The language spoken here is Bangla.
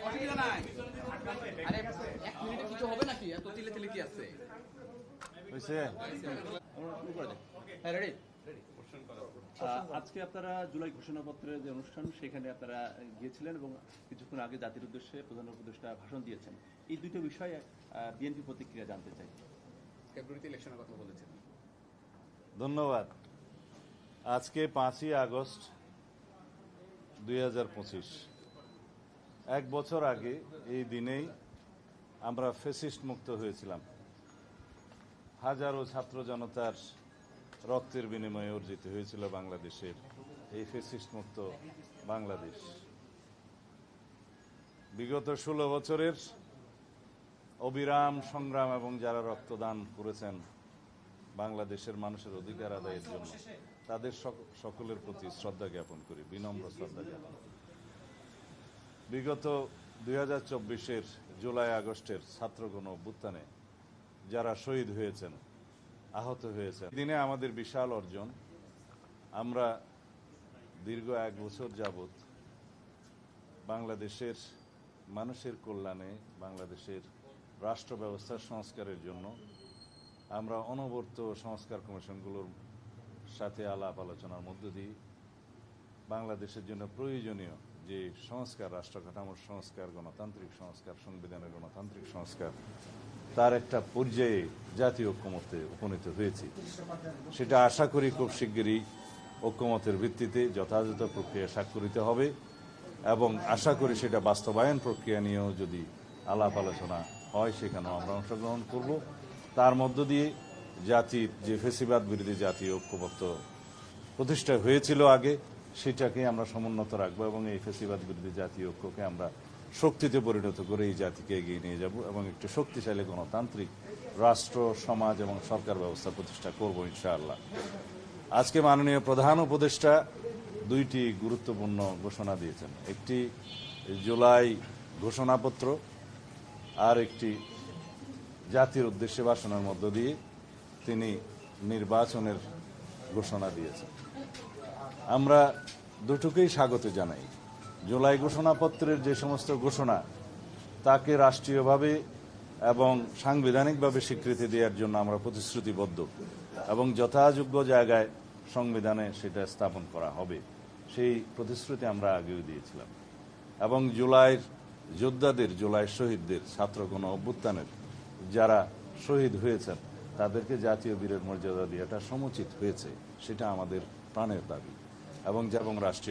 অসুবিধা নাই। আরে 1 মিনিটে কিছু হবে নাকি? এত তিলে তিলে কি আছে? হ্যাঁ, রেডি। আজকে আপনারা জুলাই ঘোষণাপত্রের যে অনুষ্ঠান সেখানে আপনারা গিয়েছিলেন এবং কিছুক্ষণ আগে জাতির উদ্দেশ্যে প্রধান উপদেষ্টা ভাষণ দিয়েছেন। এই দুটো বিষয়ে বিএনপি প্রতিক্রিয়া জানতে চাই। ফেব্রুয়ারিতে ইলেকশনের কথা বলেছেন। ধন্যবাদ। আজকে 5ই আগস্ট 2025, 1 বছর আগে এই দিনেই আমরা ফ্যাসিস্ট মুক্ত হয়েছিলাম। হাজারো ছাত্র জনতার রক্তের বিনিময়ে অর্জিত হয়েছিল বাংলাদেশের এই ফ্যাসিস্ট মুক্ত বাংলাদেশ। বিগত 16 বছরের অবিরাম সংগ্রাম এবং যারা রক্তদান করেছেন বাংলাদেশের মানুষের অধিকার আদায়ের জন্য, তাদের সকলের প্রতি শ্রদ্ধা জ্ঞাপন করি, বিনম্র শ্রদ্ধা জ্ঞাপন করি। বিগত 2024-এর জুলাই আগস্টের ছাত্রগণ অভ্যুত্থানে যারা শহীদ হয়েছেন, আহত হয়েছেন, দিনে আমাদের বিশাল অর্জন। আমরা দীর্ঘ 1 বছর যাবৎ বাংলাদেশের মানুষের কল্যাণে, বাংলাদেশের রাষ্ট্র ব্যবস্থার সংস্কারের জন্য আমরা অনবরত সংস্কার কমিশনগুলোর সাথে আলাপ আলোচনার মধ্য দিয়ে বাংলাদেশের জন্য প্রয়োজনীয় যে সংস্কার, রাষ্ট্র কাঠামোর সংস্কার, গণতান্ত্রিক সংস্কার, সংবিধানের গণতান্ত্রিক সংস্কার, তার একটা পর্যায়ে জাতীয় ঐক্যমত্যে উপনীত হয়েছি। সেটা আশা করি খুব শিগগিরই ঐক্যমতের ভিত্তিতে যথাযথ প্রক্রিয়া স্বাক্ষরিত হবে এবং আশা করি সেটা বাস্তবায়ন প্রক্রিয়া নিয়েও যদি আলাপ আলোচনা হয় সেখানেও আমরা অংশগ্রহণ করব। তার মধ্য দিয়ে জাতির যে ফ্যাসিবাদ বিরোধী জাতীয় ঐক্যমত্য প্রতিষ্ঠা হয়েছিল আগে, সেটাকে আমরা সমুন্নত রাখবো এবং এই ফ্যাসিবাদ বিরোধী জাতীয় ঐক্যকে আমরা শক্তিতে পরিণত করে এই জাতিকে এগিয়ে নিয়ে যাব এবং একটি শক্তিশালী গণতান্ত্রিক রাষ্ট্র, সমাজ এবং সরকার ব্যবস্থা প্রতিষ্ঠা করব ইনশাআল্লাহ। আজকে মাননীয় প্রধান উপদেষ্টা 2টি গুরুত্বপূর্ণ ঘোষণা দিয়েছেন। একটি জুলাই ঘোষণাপত্র, আর একটি জাতির উদ্দেশ্যে ভাষণের মধ্য দিয়ে তিনি নির্বাচনের ঘোষণা দিয়েছেন। আমরা দুটোকেই স্বাগত জানাই। জুলাই ঘোষণাপত্রের যে সমস্ত ঘোষণা, তাকে রাষ্ট্রীয়ভাবে এবং সাংবিধানিকভাবে স্বীকৃতি দেওয়ার জন্য আমরা প্রতিশ্রুতিবদ্ধ এবং যথাযোগ্য জায়গায় সংবিধানে সেটা স্থাপন করা হবে, সেই প্রতিশ্রুতি আমরা আগেও দিয়েছিলাম। এবং জুলাইয়ের যোদ্ধাদের, জুলাই শহীদদের, ছাত্রগণ অভ্যুত্থানের যারা শহীদ হয়েছেন তাদেরকে জাতীয় বীরের মর্যাদা দেওয়াটা সমুচিত হয়েছে, সেটা আমাদের প্রাণের দাবি এবং রাষ্ট্রীয়